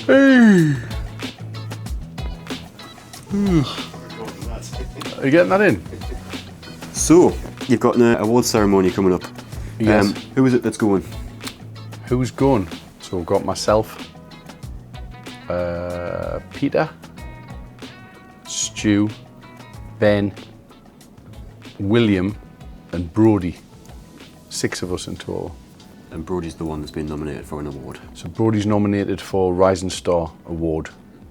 Hey. Are you getting that in? So, you've got an award ceremony coming up. Yes. Who is it that's going? Who's going? So we've got myself, Peter, Stu, Ben, William and Brodie. 6 of us in total. And Brodie's the one that's been nominated for an award. So Brodie's nominated for Rising Star Award,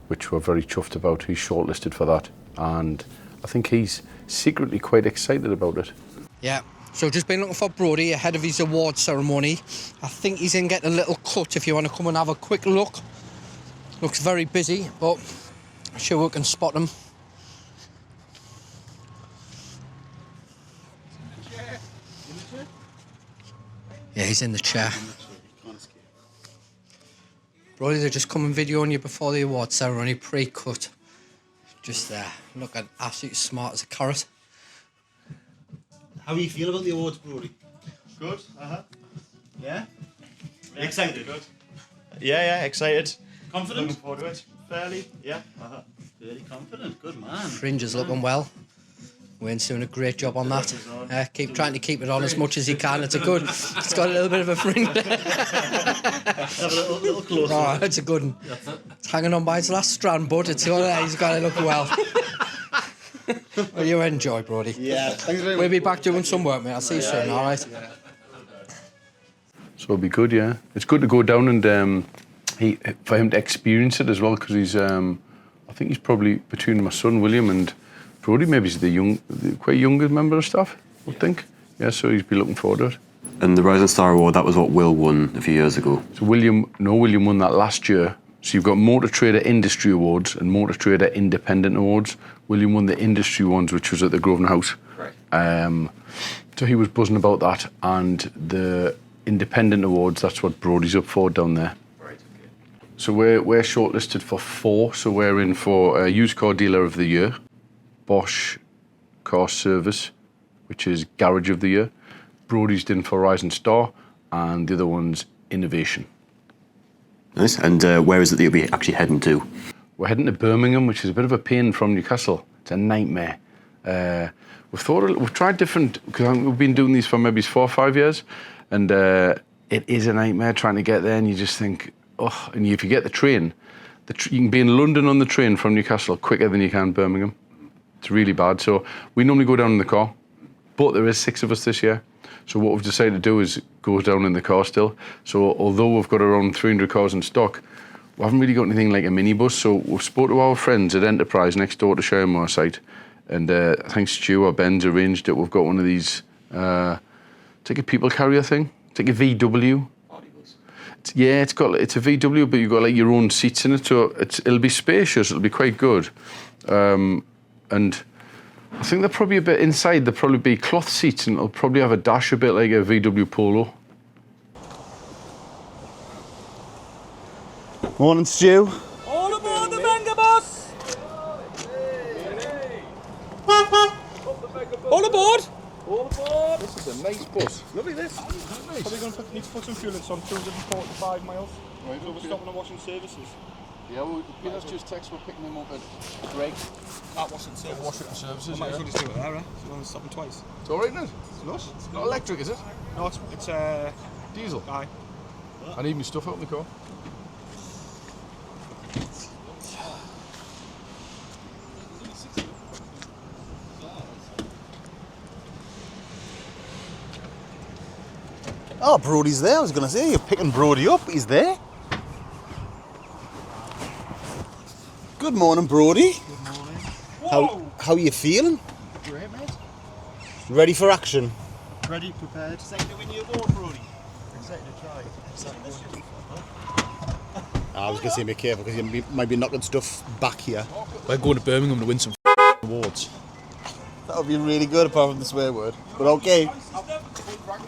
which we're very chuffed about. He's shortlisted for that, and I think he's secretly quite excited about it. Yeah, so just been looking for Brodie ahead of his award ceremony. I think he's in getting a little cut if you want to come and have a quick look. Looks very busy, but I'm sure we can spot him. Yeah, he's in the chair. Brodie, they're just coming videoing you before the award ceremony, pre-cut. Just there, looking absolutely smart as a carrot. How do you feel about the awards, Brodie? Good, Yeah? Yeah, Excited? good. Yeah, excited. Confident? Looking forward to it. Fairly, yeah. Fairly confident, good man. Fringe is looking well. Wayne's doing a great job on that. Keep trying to keep it on as much as he can. It's got a little bit of a fringe. Have a little closer. Oh, it's a good one. It's hanging on by its last strand, but he's got it looking well. Well, you enjoy, Brodie. Yeah, thanks very much. We'll be back doing some work, mate. I'll see you soon, all right? So it'll be good, yeah. It's good to go down and for him to experience it as well, because he's, I think he's probably between my son William and Brodie, maybe he's the quite younger member of staff, I think. Yeah, so he's be looking forward to it. And the Rising Star Award, that was what Will won a few years ago. So William won that last year. So you've got Motor Trader Industry Awards and Motor Trader Independent Awards. William won the industry ones, which was at the Grosvenor House. Right. So he was buzzing about that, and the independent awards, that's what Brodie's up for down there. Right, okay. So we're shortlisted for 4. So we're in for Used Car Dealer of the Year, Bosch Car Service, which is Garage of the Year. Brodie's in for Rising Star, and the other one's Innovation. Nice. And where is it that you'll be actually heading to? We're heading to Birmingham, which is a bit of a pain from Newcastle. It's a nightmare. We've tried different, because we've been doing these for maybe 4 or 5 years, and it is a nightmare trying to get there, and you just think, oh, and if you get the train, you can be in London on the train from Newcastle quicker than you can Birmingham. It's really bad. So we normally go down in the car, but there is 6 of us this year. So what we've decided to do is go down in the car still. So although we've got around 300 cars in stock, we haven't really got anything like a minibus. So we've spoke to our friends at Enterprise next door to Shermoor site. And thanks Stu or Ben's arranged it. We've got one of these, it's like a people carrier thing. It's like a VW. It's a VW, but you've got like your own seats in it. So it'll be spacious, it'll be quite good. And I think they'll probably a bit inside, there'll probably be cloth seats, and it'll probably have a dash a bit like a VW Polo. Morning, Stu. All aboard the mega bus! All aboard! All aboard! This is a nice bus. Lovely this. Nice. Probably going to need to put some fuel in, so I'm 245 miles. Right, so we're stopping and washing services. Yeah, well, Peter's just text, we're picking them up at Prix. At washing services. Washing services, I might as well just do it there, eh? So we're going to stop them twice. It's alright, isn't it? It's lush. It's not electric, is it? No, it's Diesel. aye. I need my stuff out in the car. Oh, Brodie's there. I was going to say, you're picking Brodie up. He's there. Good morning, Brodie. Good morning. How are you feeling? Great, mate. Ready for action? Ready, prepared. Excited to win the award, Brodie. Excited to try. I was going to say, be careful, because you might be knocking stuff back here. We're going to Birmingham to win some awards. That would be really good, apart from the swear word. But okay. Rank to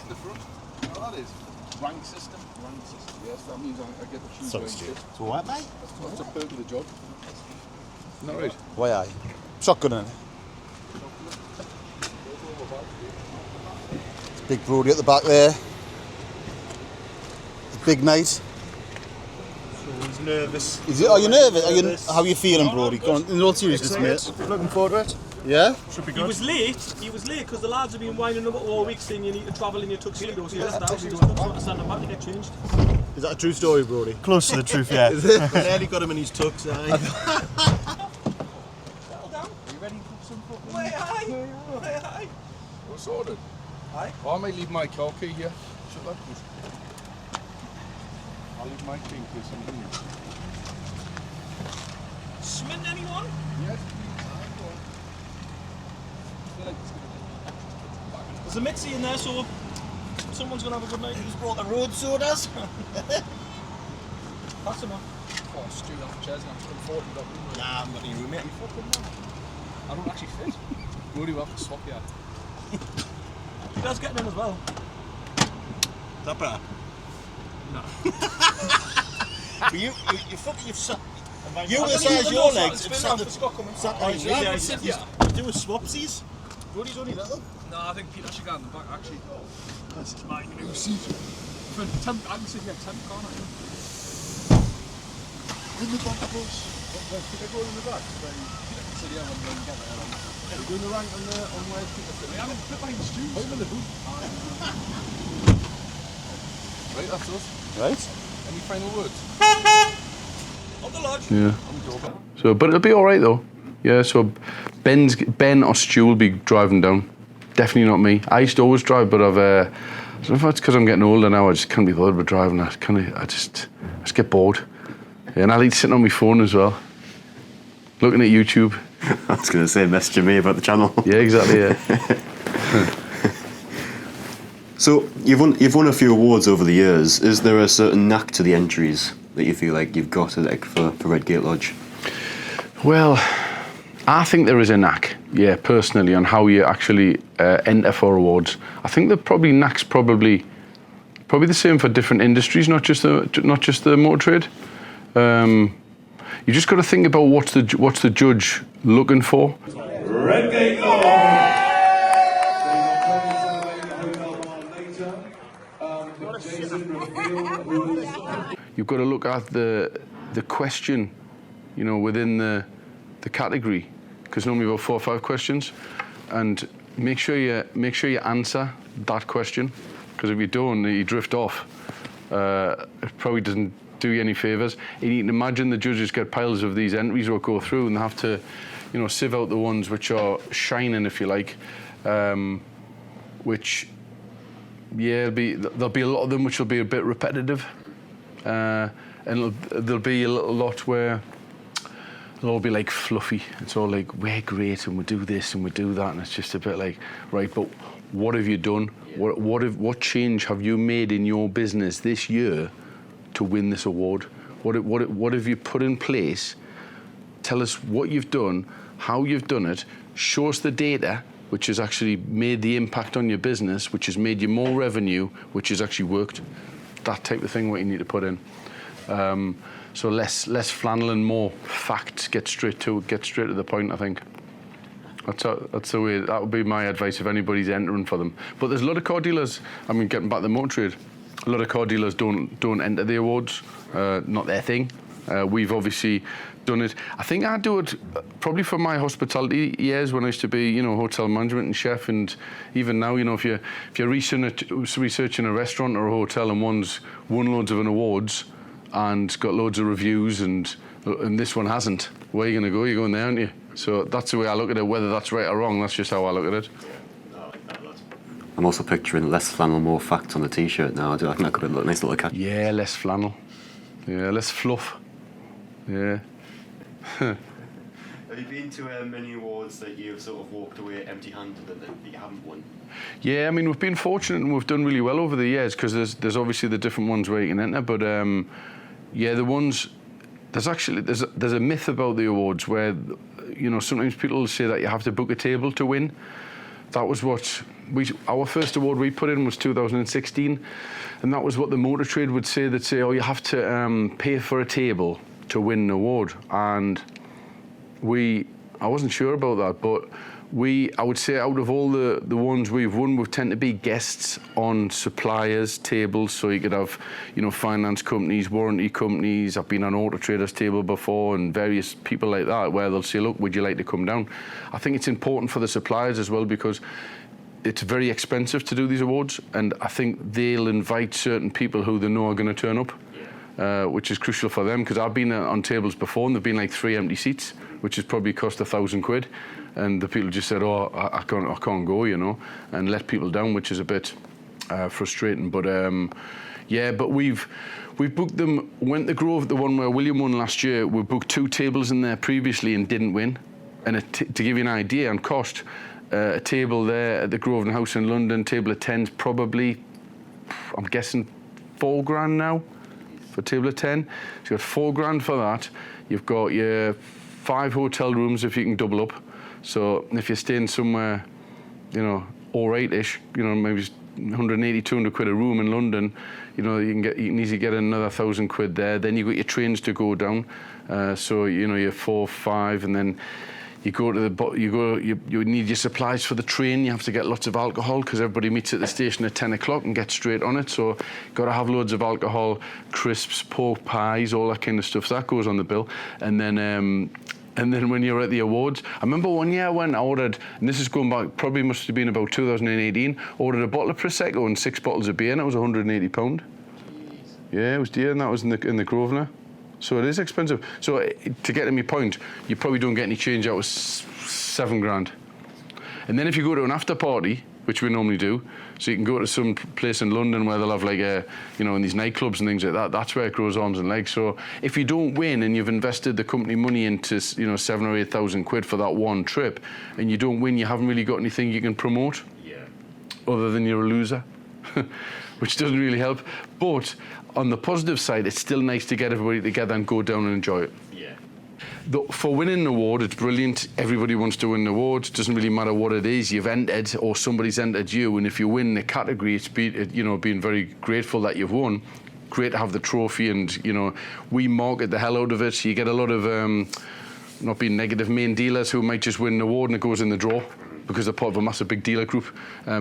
the front. You know what that is? Rank system. Rank system. Yes, that means I get the shoes. So stupid. So what, mate? That's a perk of the job. Isn't that right? Why aye? Shotgun in it. Big Brodie at the back there. It's a big night. He's nervous. Are you nervous? Nervous. How are you feeling, Brody? Go on, in all seriousness, mate. Looking forward to it? Yeah? Should be He good. was late because the lads have been winding up all week saying you need to travel in your tuxedo. So he left the house and he's got to stand back to get changed. Is that a true story, Brody? Close to the truth, yeah. Is it? We nearly got him in his tux. What's ordered? Aye. I might leave my car key here. Shut that. I'll leave my key in case I'm in here. Smitten anyone? Yes, There's a Mitzi in there, so someone's going to have a good night. Who's brought the road sodas? That's him, man. Oh, Stu, that chairs now. I'm 40 without room. Nah, I'm not in your room, mate. I don't actually fit. Rory will have to swap you. He does get in as well. Is that better? No. You've sat. You the size of your legs. It's been for Scott coming. Sat Oh, on he's your really- legs. yeah. He's doing swapsies. Brody's only little. No, I think Peter should go in the back, actually. This is my new seat. For 10, I can sit here 10, can't I? In the back of us. Should I go in the back? So yeah, when we get there. We're doing the rank on where people sit. We haven't put behind Stu. I'm in the booth. Right, that's us. Right? Any final words? On the lodge. Yeah. So, but it'll be all right though. Yeah. So, Ben or Stu will be driving down. Definitely not me. I used to always drive, but I don't know if it's because I'm getting older now. I just can't be bothered with driving. I just get bored. Yeah, and I like sitting on my phone as well, looking at YouTube. I was going to say, messaging me about the channel. Yeah, exactly. Yeah. So you've won a few awards over the years. Is there a certain knack to the entries that you feel like you've got like for Redgate Lodge? Well, I think there is a knack, yeah, personally, on how you actually enter for awards. I think the knack's probably the same for different industries, not just the motor trade. You just got to think about what's the judge looking for. Redgate Lodge. You've got to look at the question, you know, within the category, because normally about 4 or 5 questions, and make sure you answer that question, because if you don't, you drift off. It probably doesn't do you any favours. You can imagine the judges get piles of these entries or go through, and they have to, you know, sieve out the ones which are shining, if you like, which, yeah, there'll be a lot of them which will be a bit repetitive, and there'll be a little lot where it'll all be like fluffy. It's all like, we're great and we do this and we do that, and it's just a bit like, right, but what have you done? What change have you made in your business this year to win this award? What have you put in place? Tell us what you've done, how you've done it. Show us the data which has actually made the impact on your business, which has made you more revenue, which has actually worked. That type of thing, what you need to put in. So less flannel and more facts. Get straight to the point, I think. That's the way. That would be my advice if anybody's entering for them. But there's a lot of car dealers. I mean, getting back to the motor trade, a lot of car dealers don't enter the awards. Not their thing. We've obviously done it. I think I do it probably for my hospitality years when I used to be, you know, hotel management and chef, and even now, you know, if you're researching a restaurant or a hotel and one's won loads of awards and got loads of reviews and this one hasn't, where are you going to go? You're going there, aren't you? So that's the way I look at it. Whether that's right or wrong, that's just how I look at it. I'm also picturing less flannel, more facts on the t-shirt now. I think that could be a nice little catch. Yeah, less flannel. Yeah, less fluff. Yeah. Have you been to many awards that you've sort of walked away empty-handed that you haven't won? Yeah, I mean, we've been fortunate and we've done really well over the years, because there's obviously the different ones where you can enter, but yeah, the ones, there's a myth about the awards where, you know, sometimes people will say that you have to book a table to win. That was what our first award we put in was 2016, and that was what the motor trade would say. They'd say, oh, you have to pay for a table to win an award, and I wasn't sure about that, but I would say out of all the ones we've won, we tend to be guests on suppliers' tables. So you could have, finance companies, warranty companies. I've been on Auto Trader's table before, and various people like that, where they'll say, look, would you like to come down? I think it's important for the suppliers as well, because it's very expensive to do these awards, and I think they'll invite certain people who they know are going to turn up. Which is crucial for them, because I've been on tables before and there've been like 3 empty seats, which has probably cost £1,000, and the people just said, "Oh, I can't go," and let people down, which is a bit frustrating. But but we've booked them. Went to Grove, the one where William won last year. We booked 2 tables in there previously and didn't win. And to give you an idea on cost, a table there at the Grosvenor House in London, table of 10's probably, I'm guessing, £4,000 now. For a table of 10, so you've got £4,000 for that. You've got your 5 hotel rooms if you can double up. So if you're staying somewhere, all right-ish, maybe 180, 200 quid a room in London, you can easily get another £1,000 there. Then you've got your trains to go down, so you're 4, 5, and then you go to you need your supplies for the train. You have to get lots of alcohol, because everybody meets at the station at 10 o'clock and gets straight on it. So you've got to have loads of alcohol, crisps, pork pies, all that kind of stuff. So that goes on the bill. And then when you're at the awards, I remember one year I ordered, and this is going back, probably must have been about 2018, ordered a bottle of Prosecco and 6 bottles of beer, and it was £180. Yeah, it was dear, and that was in the Grosvenor. So it is expensive. So to get to my point, you probably don't get any change out of £7,000. And then if you go to an after party, which we normally do, so you can go to some place in London where they'll have like in these nightclubs and things like that. That's where it grows arms and legs. So if you don't win and you've invested the company money into £7,000 or £8,000 for that one trip, and you don't win, you haven't really got anything you can promote. Yeah. Other than you're a loser, which doesn't really help. But on the positive side, it's still nice to get everybody together and go down and enjoy it. Yeah. For winning an award, it's brilliant. Everybody wants to win an award. It doesn't really matter what it is you've entered or somebody's entered you. And if you win the category, it's being very grateful that you've won. Great to have the trophy, and we market the hell out of it. You get a lot of not being negative main dealers who might just win an award and it goes in the draw, because they're part of a massive big dealer group.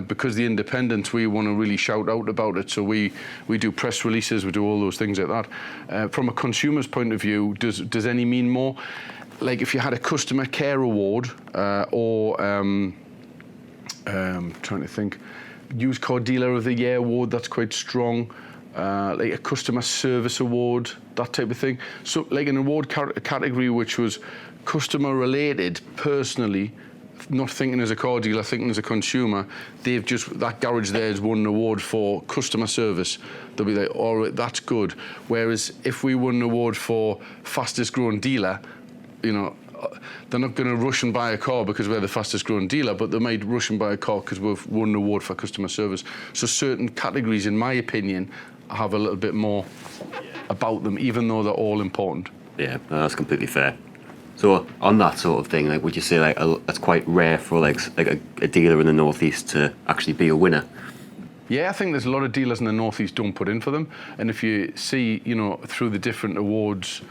Because the independents, we want to really shout out about it. So we do press releases, we do all those things like that. From a consumer's point of view, does any mean more? Like if you had a customer care award or trying to think, used car dealer of the year award, that's quite strong. Like a customer service award, that type of thing. So like an award category which was customer related personally, not thinking as a car dealer, thinking as a consumer, that garage there has won an award for customer service. They'll be like, all right, that's good. Whereas if we won an award for fastest growing dealer, they're not going to rush and buy a car because we're the fastest growing dealer, but they might rush and buy a car because we've won an award for customer service. So certain categories, in my opinion, have a little bit more about them, even though they're all important. Yeah, that's completely fair. So on that sort of thing, like, would you say like it's quite rare for like a dealer in the northeast to actually be a winner? Yeah, I think there's a lot of dealers in the northeast don't put in for them, and if you see, through the different awards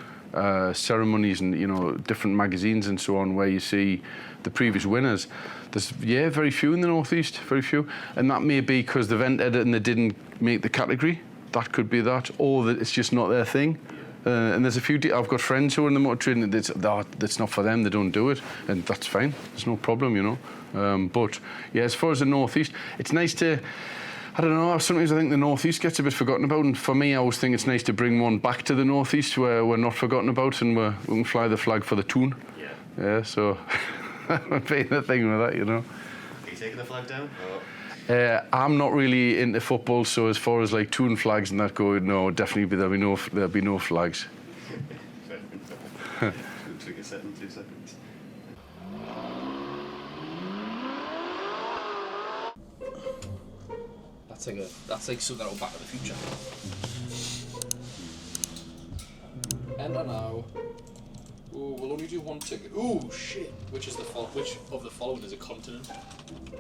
ceremonies and different magazines and so on, where you see the previous winners, there's very few in the northeast, very few, and that may be because they've entered it and they didn't make the category. That could be that, or that it's just not their thing. And there's a few. I've got friends who are in the motor trading. That's not for them. They don't do it, and that's fine. There's no problem, But yeah, as far as the northeast, it's nice to. I don't know. Sometimes I think the northeast gets a bit forgotten about, and for me, I always think it's nice to bring one back to the northeast where we're not forgotten about, and we can fly the flag for the Tyne. Yeah. So I'm being the thing with that, Are you taking the flag down? Or? I'm not really into football, so as far as like Tyne flags and that go, no, definitely there'll be no flags. Looks like it's set in 2 seconds. That's like something out of Back to the Future. And now, we'll only do one ticket. Ooh, shit! Which of the following is a continent?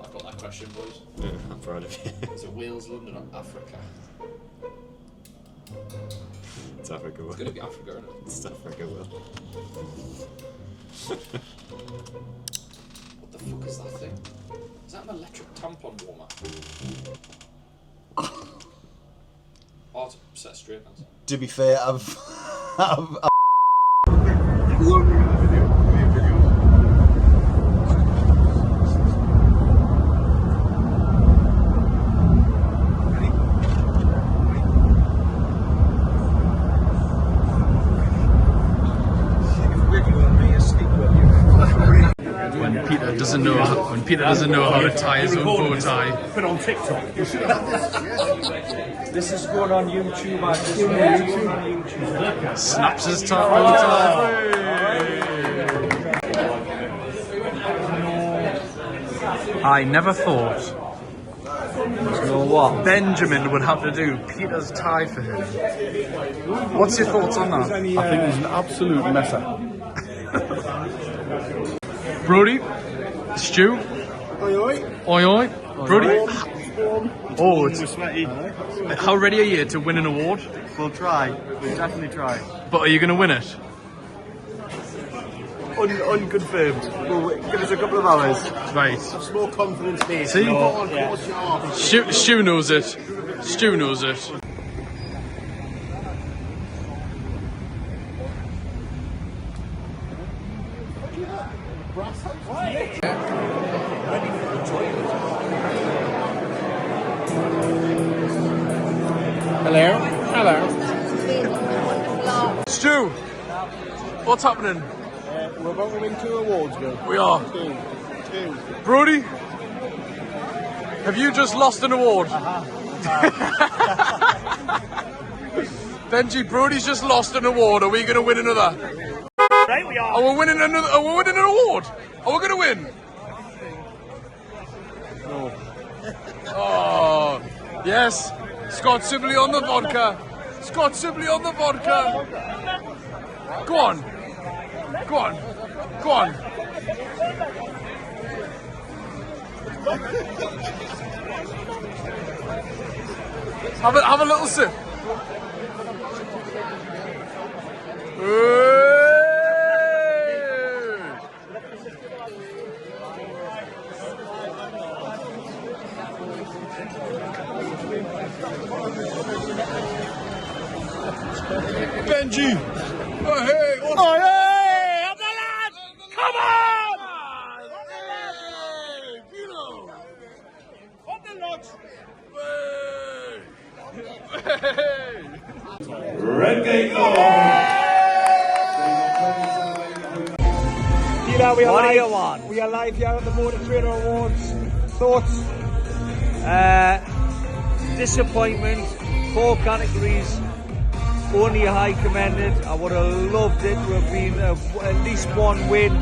I've got that question, boys. Yeah, I'm proud of you. Is it Wales, London, or Africa? It's Africa. It's gonna be Africa, isn't it? It's Africa, Will. What the fuck is that? that an electric tampon warmer? Oh, it's a set of straight ones. To be fair, When Peter doesn't know how to tie his own bow tie. Put on TikTok. This is going on YouTube. Snaps his bow tie. I never thought Benjamin would have to do Peter's tie for him. What's your thoughts on that? I think he's an absolute messer. Brody, Stu, oi oi, Brody. Oh, how ready are you to win an award? we'll try. We'll definitely try. But are you going to win it? Unconfirmed. Well, give us a couple of hours. Right. Small confidence there. See? Stu knows it. Stu knows it. Hello? Hello. Stu, what's happening? We're about to win 2 awards, Bill. We are. Two. Brody, have you just lost an award? Benji, Brody's just lost an award. Are we going to win another? Right, we are. Are we winning another? Are we winning an award? Are we going to win? No. Oh, yes. Scott Sibley on the vodka. Scott Sibley on the vodka. Go on. Go on. Go on. Have a little sip. Benji! Oh hey! Oh hey! Up the lad! Come on! Hey! Pino! Up the lodge! Hey! Redgate Lodge. Peter, we are live. We are live here at the Motor Trader Awards. Thoughts? Disappointment. 4 categories. Only a high commended. I would have loved it to have been at least 1 win,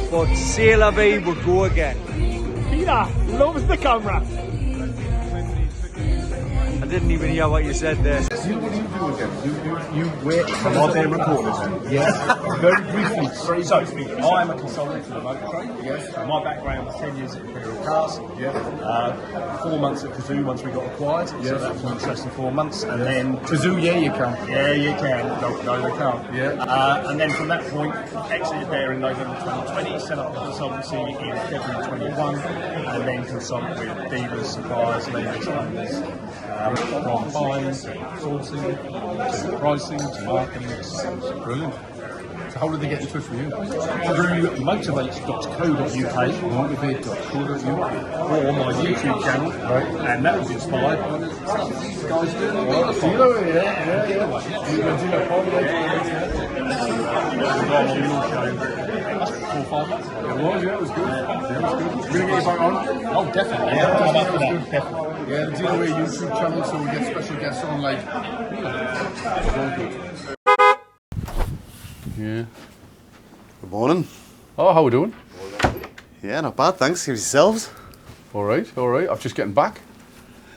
but c'est la vie, we'll go again. Peter loves the camera. I didn't even hear what you said there. What do you do again? You wait for what they record us. Yes. Very briefly, so I'm a consultant for the motor trade. Yes. My background was 10 years at Imperial Cars. Yeah. 4 months at Kazoo once we got acquired. Yes. So that was an interesting 4 months. And then Kazoo, yeah, you can. Yeah, you can. No, they can't. Yeah. And then from that point, exited there in November 2020, set up a consultancy in February 21, and then consult with dealers, suppliers, lenders, owners. From buying, sourcing, to pricing, to marketing, it's brilliant. So how did they get in touch with you? Through motivate.co.uk, motivate.co.uk, or my YouTube channel, right. And that was inspired by the guys doing it. It was good. We're going to get you back on? Oh, definitely. Yeah, the Dealer Way YouTube channel, so we get special guests on, like, yeah. Good morning. Oh, how we doing? Yeah, not bad, thanks. Give yourselves. All right. I'm just getting back.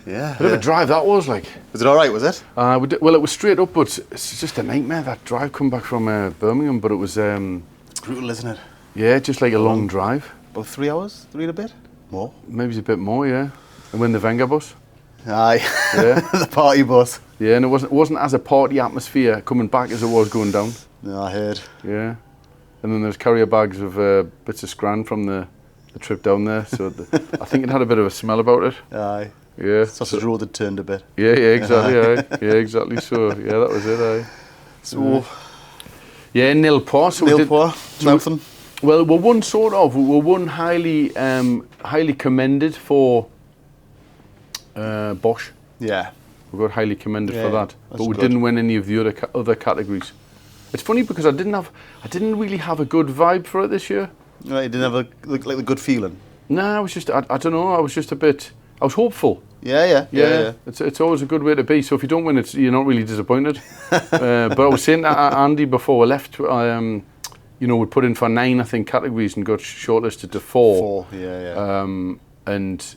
Yeah. Bit of a drive that was like. Was it alright, was it? Well, it was straight up, but it's just a nightmare, that drive come back from Birmingham, but it was... Brutal, isn't it? Yeah, just like a long drive. About 3 hours? 3 and a bit? More? Maybe it's a bit more, yeah. And when the Venga bus. Aye. Yeah. The party bus. Yeah, and it wasn't as a party atmosphere coming back as it was going down. No, I heard. Yeah. And then there's carrier bags of bits of scran from the the trip down there. So I think it had a bit of a smell about it. Aye. Yeah. Sausage road had turned a bit. Yeah, exactly. Aye. Yeah, exactly. So yeah, that was it. Aye. So yeah, nil points. So nil point, nothing. Well, we're one sort of. We're one highly commended for Bosch. Yeah. We got highly commended for that, but we good. didn't win any of the other categories. It's funny because I didn't really have a good vibe for it this year. Right, you didn't have a good feeling. No, I was just I don't know. I was just a bit. I was hopeful. Yeah. It's always a good way to be. So if you don't win, you're not really disappointed. But I was saying to Andy before we left, we put in for 9, I think, categories and got shortlisted to 4. 4, yeah. And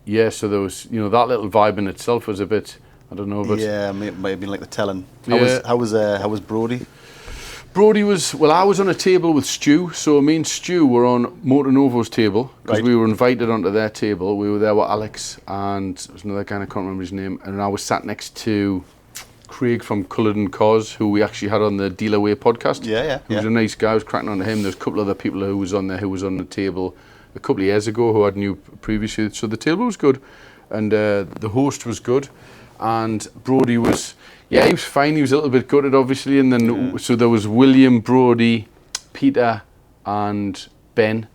yeah, so there was, that little vibe in itself was a bit, I don't know, but yeah, it might have been like the telling. Yeah. How was Brody? Brody was, I was on a table with Stu, so me and Stu were on Motor Novo's table, because we were invited onto their table. We were there with Alex, and there was another guy, I can't remember his name, and I was sat next to Craig from Culloden Cars, who we actually had on the Dealer Way podcast. Yeah. He was a nice guy, I was cracking on to him. There's a couple of other people who was on there, who was on the table a couple of years ago, who I'd knew previously, so the table was good, and the host was good, and Brody was... Yeah, he was fine. He was a little bit gutted, obviously, and then so there was William, Brody, Peter, and Ben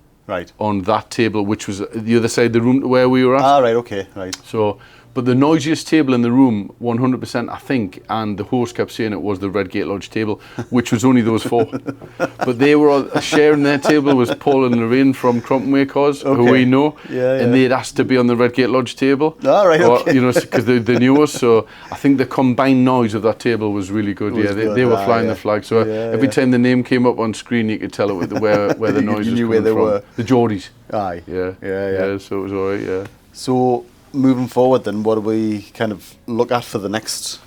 on that table, which was the other side of the room to where we were at. Ah, right, okay, right. So, but the noisiest table in the room, 100%, I think, and the host kept saying it was the Redgate Lodge table, which was only those 4. But they were all sharing their table was Paul and Lorraine from Crompenway Cars, who we know, and they'd asked to be on the Redgate Lodge table. Ah, right, okay. Because they knew us. So I think the combined noise of that table was really good. They were flying the flag. So every time the name came up on screen, you could tell it where the noise you was knew coming where they from. were. The Geordies. Aye. Yeah. So it was all right. Yeah. So moving forward, then, what do we kind of look at for the next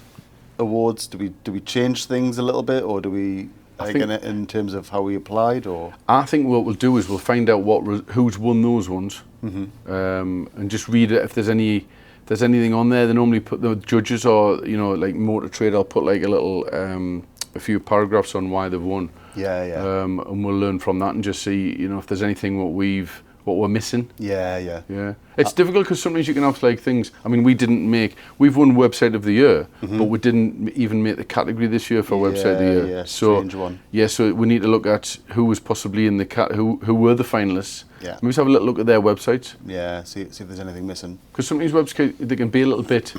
awards? Do we change things a little bit, or do we in terms of how we applied? Or I think what we'll do is we'll find out who's won those ones, and just read it. If there's anything on there, they normally put the judges, or like Motor Trade, I'll put like a little a few paragraphs on why they've won. And we'll learn from that and just see if there's anything what we're missing. Yeah. It's difficult because sometimes you can have like things. I mean, we've won Website of the Year, but we didn't even make the category this year for Website of the Year. Yeah, so strange one. Yeah, so we need to look at who was possibly in the who were the finalists. Yeah. Maybe just have a little look at their websites. Yeah, see if there's anything missing. Because sometimes websites, they can be a little bit.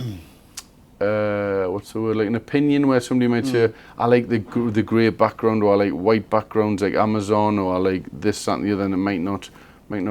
What's the word? Like an opinion where somebody might say, I like the grey background, or I like white backgrounds like Amazon, or I like this, that, and the other, and it might not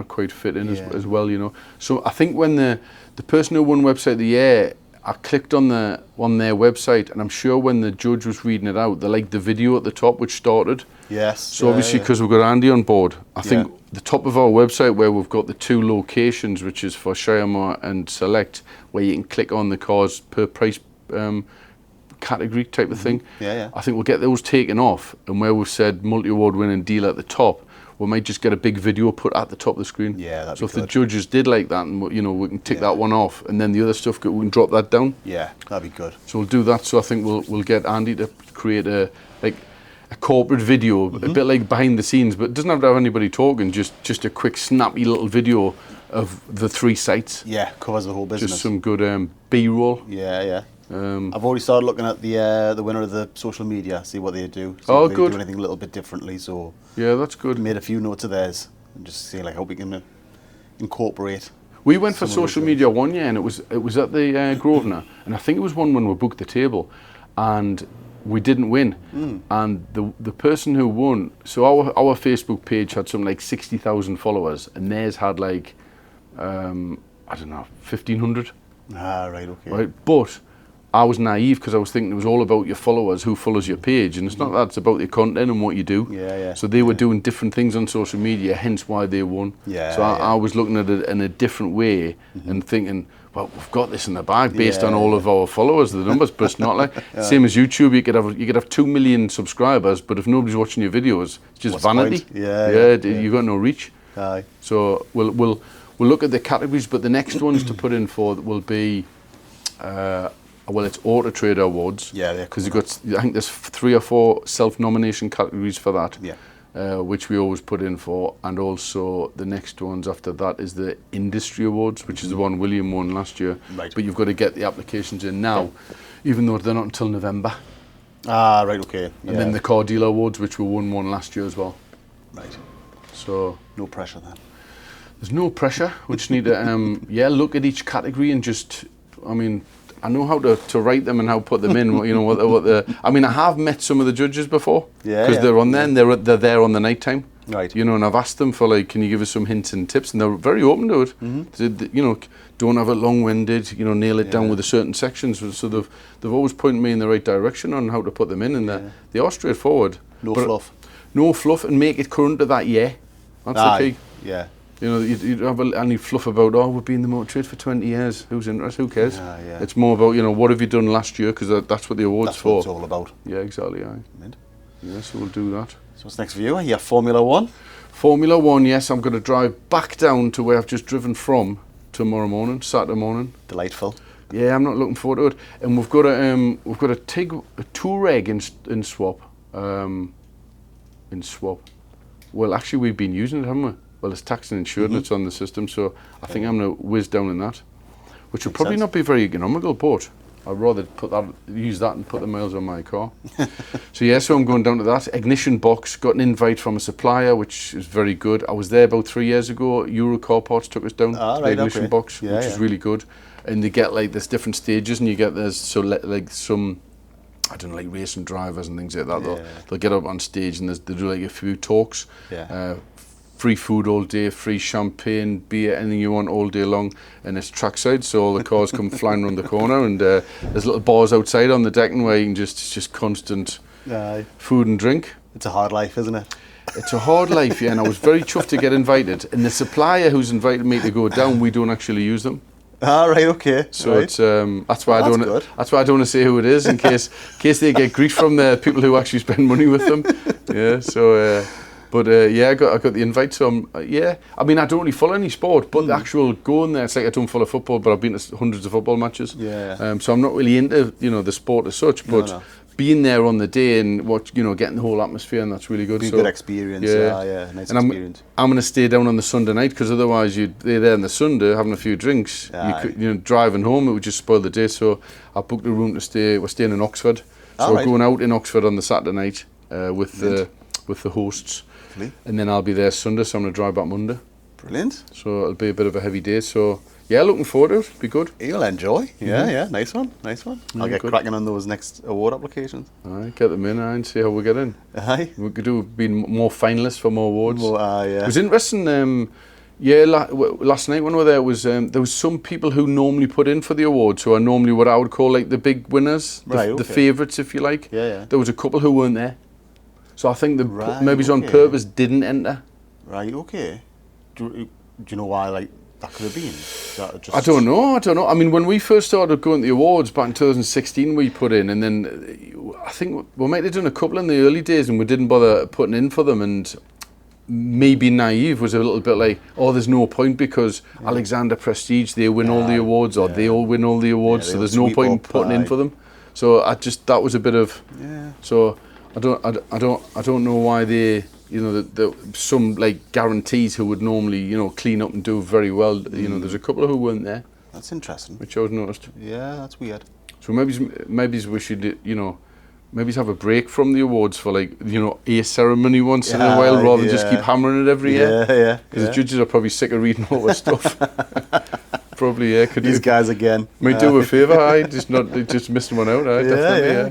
quite fit in as well, So I think when the person who won Website of the Year, I clicked on their website, and I'm sure when the judge was reading it out, they liked the video at the top, which started. Yes. So obviously, because we've got Andy on board, I think the top of our website, where we've got the 2 locations, which is for Shiremore and Select, where you can click on the cars per price category type of thing. I think we'll get those taken off, and where we've said multi-award winning deal at the top, we might just get a big video put at the top of the screen. Yeah, that'd so be if good. the judges did like that, and we can tick that one off, and then the other stuff we can drop that down. Yeah, that'd be good. So we'll do that. So I think we'll get Andy to create a corporate video, a bit like behind the scenes, but it doesn't have to have anybody talking. Just a quick snappy little video of the 3 sites. Yeah, covers the whole business. Just some good B-roll. Yeah. I've already started looking at the winner of the social media, see what they do. See if they do anything a little bit differently. So yeah, that's good. Made a few notes of theirs and just see how we can incorporate. We went for social media one year, and it was at the Grosvenor, and I think it was one when we booked the table, and we didn't win. And the person who won, so our Facebook page had something like 60,000 followers, and theirs had like I don't know, 1,500. Ah, right, okay. Right, but I was naive because I was thinking it was all about your followers, who follows your page, and it's not that. It's about your content and what you do. Yeah. So they were doing different things on social media, hence why they won. So I was looking at it in a different way and thinking, well, we've got this in the bag based on all of our followers, the numbers, but it's not like same as YouTube. You could have 2 million subscribers, but if nobody's watching your videos, it's just vanity. You got no reach. Aye. So we'll look at the categories, but the next ones to put in for will be. Well, it's Auto Trader Awards. Yeah, because I think there's 3 or 4 self-nomination categories for that. Yeah. which we always put in for, and also the next ones after that is the Industry Awards, which is the one William won last year. Right. But you've got to get the applications in now, even though they're not until November. Ah, right, okay. And then the Car Dealer Awards, which we won one last year as well. Right. So No pressure then. there's no pressure. We just need to, look at each category and just, I know how to write them and how to put them in. You know what the. I have met some of the judges before. Yeah, Because they're on there and they're there on the night time. Right. You know, and I've asked them for like, can you give us some hints and tips? And they're very open to it. Don't have it long-winded. Nail it down with the certain sections. So they've always pointed me in the right direction on how to put them in, and they are straightforward. No fluff. No fluff, and make it current to that year. That's the key. Yeah. You don't have any fluff about, we've been in the motor trade for 20 years. Who's interested? Who cares? Yeah. It's more about, what have you done last year? Because that's what the award's That's for. what it's all about. Yeah, exactly. Mint. Yeah, so we'll do that. So what's next for you? Yeah, Formula One. Formula One, yes. I'm going to drive back down to where I've just driven from tomorrow morning, Saturday morning. Delightful. Yeah, I'm not looking forward to it. And we've got a Touareg in swap. Well, actually, we've been using it, haven't we? Well, it's taxed and insured, and it's on the system, so I think I'm going to whiz down in that, which will probably not be very economical, but I'd rather use that and put the miles on my car. So I'm going down to that. Ignition box, got an invite from a supplier, which is very good. I was there about 3 years ago. Euro Car Parts took us down to the ignition box, which is really good. And they get there's different stages, and you get some, I don't know, like racing drivers and things like that. They'll get up on stage and they do a few talks. Free food all day, free champagne, beer, anything you want all day long, and it's trackside, so all the cars come flying around the corner, and there's little bars outside on the decking where you can it's just constant food and drink. It's a hard life, isn't it? It's a hard life, yeah, and I was very chuffed to get invited. And the supplier who's invited me to go down, we don't actually use them. Ah, right, okay. So it's that's why I don't want to say who it is in case they get grief from the people who actually spend money with them. Yeah, so. I got the invite, so I don't really follow any sport, but the actual going there, it's like I don't follow football, but I've been to hundreds of football matches. So I'm not really into, the sport as such, but being there on the day and getting the whole atmosphere, and that's really good. Be a good experience, nice experience. I'm going to stay down on the Sunday night, because otherwise they're there on the Sunday having a few drinks. Driving home, it would just spoil the day, so I booked a room to stay. We're staying in Oxford, so we're going out in Oxford on the Saturday night with the hosts. And then I'll be there Sunday, so I'm going to drive back Monday. Brilliant. So it'll be a bit of a heavy day. So, looking forward to it. Be good. You'll enjoy. Yeah, nice one. I'll get cracking on those next award applications. Aye, get them in and see how we get in. Aye. We could do being more finalists for more awards. It was interesting. Last night when we were there was some people who normally put in for the awards, who are normally what I would call like the big winners, the favourites, if you like. Yeah. There was a couple who weren't there. So I think maybe on purpose didn't enter. Right, okay. Do you know why that could have been? I don't know. I mean, when we first started going to the awards back in 2016, we put in, and then I think we might have done a couple in the early days, and we didn't bother putting in for them, and maybe naive was a little bit like, there's no point because Alexander Prestige, they win all the awards, or they all win all the awards, so there's no point in putting in for them. So that was a bit of so. I don't know why they, some like guarantees who would normally, clean up and do very well. There's a couple who weren't there. That's interesting. Which I was noticed. Yeah, that's weird. So maybe we should, maybe have a break from the awards for a ceremony once in a while, rather than just keep hammering it every year. Yeah. Because the judges are probably sick of reading all this stuff. Probably, These guys again. Might do a favour, just missing one out,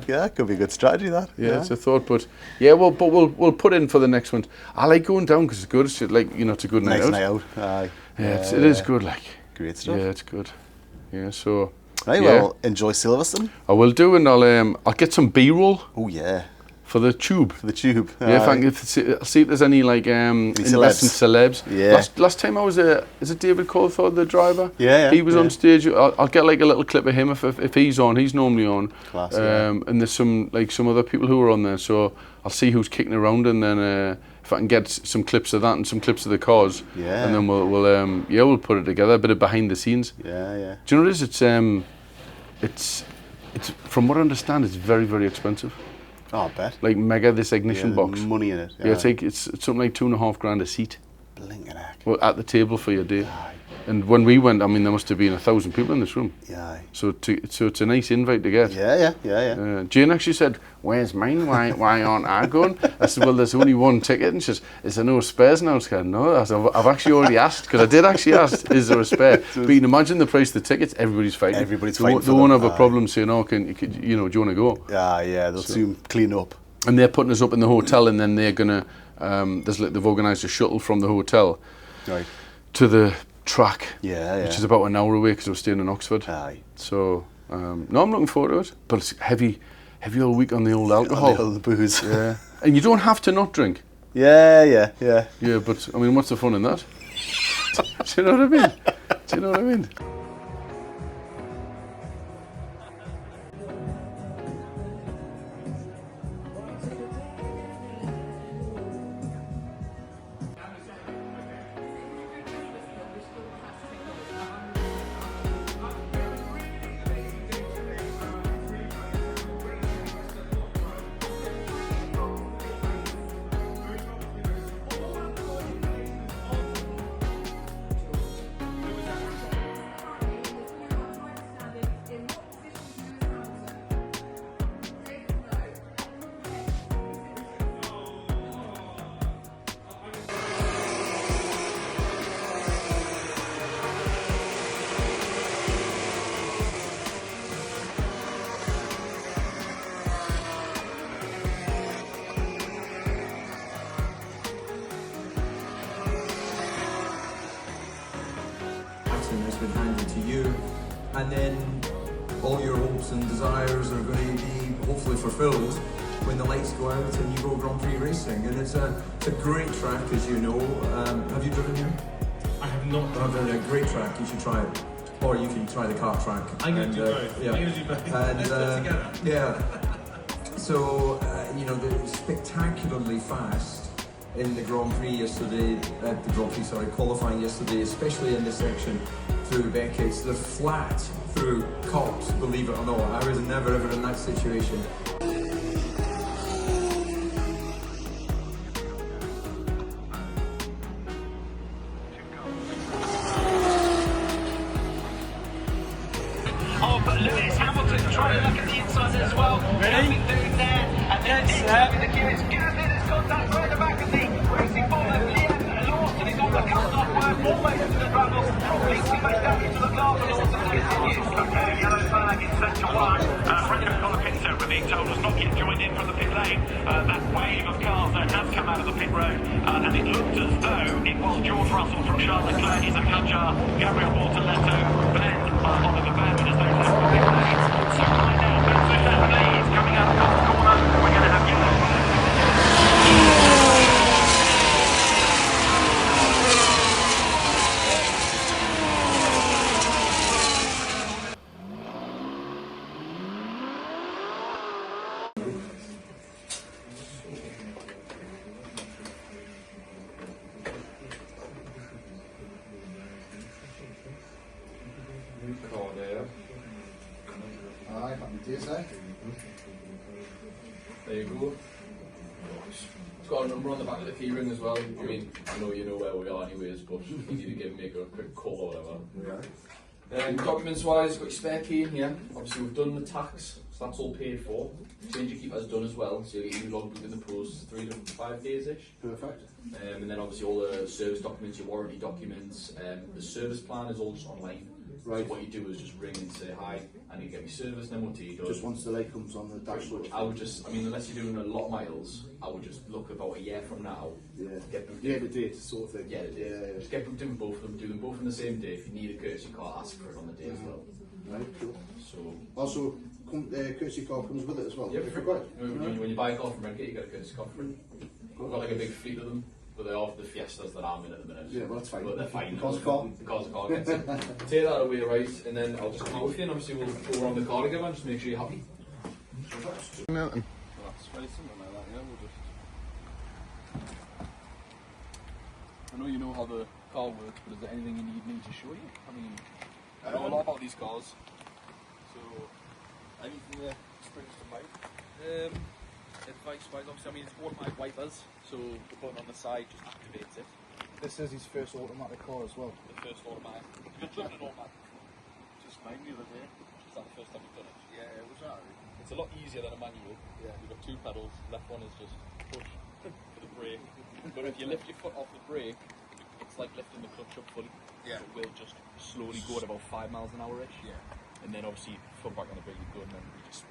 Yeah, could be a good strategy, that. Yeah, it's a thought, but we'll put in for the next one. I like going down because it's good. It's it's a good night out. Nice night out. Aye. It is good, Great stuff. Yeah, it's good. Yeah, so. Right, well, enjoy Silverstone. I will do, and I'll get some B-roll. Oh yeah. For the tube. Yeah, I'll see if there's any investment celebs. Yeah. Last time I was is it David Coulthard, the driver? Yeah. He was on stage. I'll get a little clip of him if he's on. He's normally on. Class, and there's some other people who are on there. So I'll see who's kicking around, and then if I can get some clips of that and some clips of the cars. Yeah. And then we'll put it together, a bit of behind the scenes. Yeah. Do you know what it is? It's from what I understand, it's very, very expensive. Oh, I bet. Like mega, this ignition box. Money in it. Yeah, it's something like $2,500 a seat. Blinking heck. Well, at the table for your day. And when we went, I mean, there must have been 1,000 people in this room. Yeah. So it's a nice invite to get. Yeah. Jane actually said, "Where's mine? Why aren't I going?" I said, "Well, there's only one ticket." And she says, "Is there no spares now?" I said, "No." I said, "I've actually already asked," because I did actually ask, "Is there a spare?" But you can imagine the price of the tickets. Everybody's fighting. They won't have a problem saying, "Oh, do you want to go?" Yeah. They'll soon clean up. And they're putting us up in the hotel, and then they're gonna. They've organised a shuttle from the hotel to the track, which is about an hour away because we're staying in Oxford. So no, I'm looking forward to it. But it's heavy all week on the old alcohol, on the booze. Yeah, and you don't have to not drink. Yeah. Yeah, but I mean, what's the fun in that? Do you know what I mean? Has been handed to you, and then all your hopes and desires are going to be hopefully fulfilled when the lights go out and you go Grand Prix racing. And it's a great track, as you know. Have you driven here? I have not driven a great track. You should try it, or you can try the kart track. I'm going to do both. Yeah. I'm going to do both. And Let's do it together. yeah. So they're spectacularly fast in the Grand Prix yesterday. Qualifying yesterday, especially in the section through Beckett's. They're flat through Cops, believe it or not. I was never ever in that situation. Lewis Hamilton trying to look at the inside as well. Ready? And then the gears. It's contact right at the back of the racing ball. Liam Lawson is on the cut-off work all the way to the gravel. Probably too much damage to the car, but Lawson continues. Okay, yellow flag in sector one. Brendan Colopinto, we're being told, has not yet joined in from the pit lane. That wave of cars that has come out of the pit road, and it looked as though it was George Russell from Charles Leclerc, Isaac Hadjar, Gabriel Bortoletto, Ben Oliver Bowman as those left the pit lane. So right now, Ben Verstappen is coming out of the corner. We're going to have yellow flag. Aye, happy days, eh? There you go. It's got a number on the back of the key ring as well. I mean, I know you know where we are anyways, but if you need to make a quick call or whatever. Yeah. Documents wise, got your spare key in here. Obviously we've done the tax, so that's all paid for. Change your keeper's done as well, so you'll get you logged in the post 3 to 5 days-ish. Perfect. And then obviously all the service documents, your warranty documents, the service plan is all just online. Right. So what you do is just ring and say hi, I need to get my service and MOT done. Just once the light comes on the dashboard. I would just, I mean, unless you're doing a lot of miles, I would just look about a year from now. Yeah. Get them. Yeah, the date sort of thing. Yeah, the date. Yeah. Just get them doing both of them. Do them both on the same day. If you need a courtesy car, ask for it on the day as well. Right, cool. So. Also, courtesy car comes with it as well. Yeah, when you buy a car from Redgate, you get a courtesy car for it. We've got like a big fleet of them. But they're off the Fiestas that I'm in at the minute. Yeah, well that's fine. But they're fine. Because of car. Because of car gets it. Take that away, right, and then I'll just come out with you, and obviously we'll go around the car together and just make sure you're happy. Well, that's very simple like that, yeah. We'll just... I know you know how the car works, but is there anything you need me to show you? I mean, I know a lot about these cars, so anything that springs to mind. advice-wise, obviously, I mean, it's automatic wipers, so the button on the side just activates it. This is his first automatic car as well. The first automatic. You've driven an automatic. Just mine the other day. Is that the first time you've done it? Yeah, it was alright. It's a lot easier than a manual. Yeah. You've got two pedals. Left one is just push for the brake. But if you lift your foot off the brake, it's like lifting the clutch up fully. Yeah. So it will just slowly go at about 5 miles an hour-ish. Yeah. And then obviously foot back on the brake, you're good, and then you just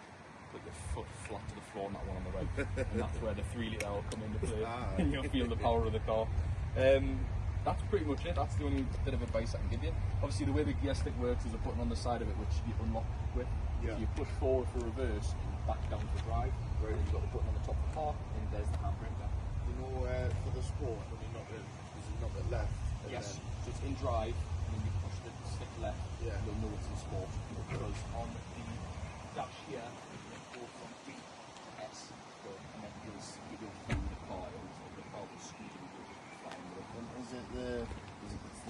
put your foot flat to the floor on that one on the right. And that's where the 3 litre will come into play. And you'll feel the power of the car. That's pretty much it. That's the only bit of advice I can give you. Obviously, the way the gear stick works is a button on the side of it which you unlock with. Yeah. So you push forward for reverse, and back down for drive. Right. And you've got the button on the top of the car, and there's the handbrake there. You know, for the sport, when you knock it, because you knock it left. And Yes. then- So it's in drive, and then you push the stick left, Yeah. and you'll know it's in sport. Because on the dash here, it goes from B to S, and then you'll through the car, and the car will squeeze and you'll just flying with it. And is it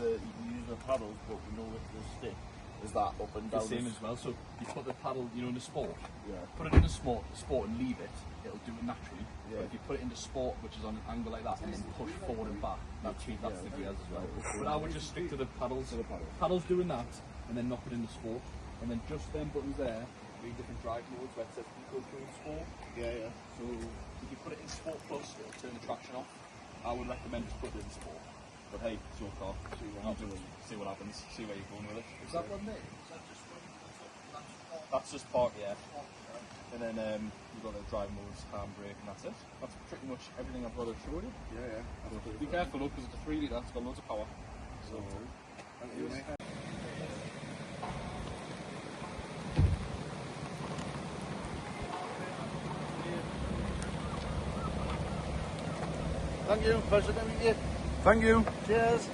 you can use the paddles, but we know with the stick, is that up and The down? same as well. So you put the paddle, you know, in the sport. Yeah. Put it in the sport and leave it. It'll do it naturally. Yeah. But if you put it into sport, which is on an angle like that, and then push forward and back, that's the gears as well. But I would just stick to the paddles. Paddles doing that, and then knock it into sport, and then just them buttons there. 3 different drive modes where it says eco through sport. Yeah, yeah. So if you put it in sport plus, it'll turn the traction off. I would recommend just put it in sport. But hey, it's your car. See what happens. See where you're going with it. Is that one there? Is that just one? That's just part, yeah. And then you've got the drive modes, handbrake, and that's it. That's pretty much everything I've got to show you. Yeah, yeah. Be careful though, because it's a 3 litre, it's got loads of power. So, Thank you, mate. Thank you. Pleasure to meet you. Thank you. Cheers.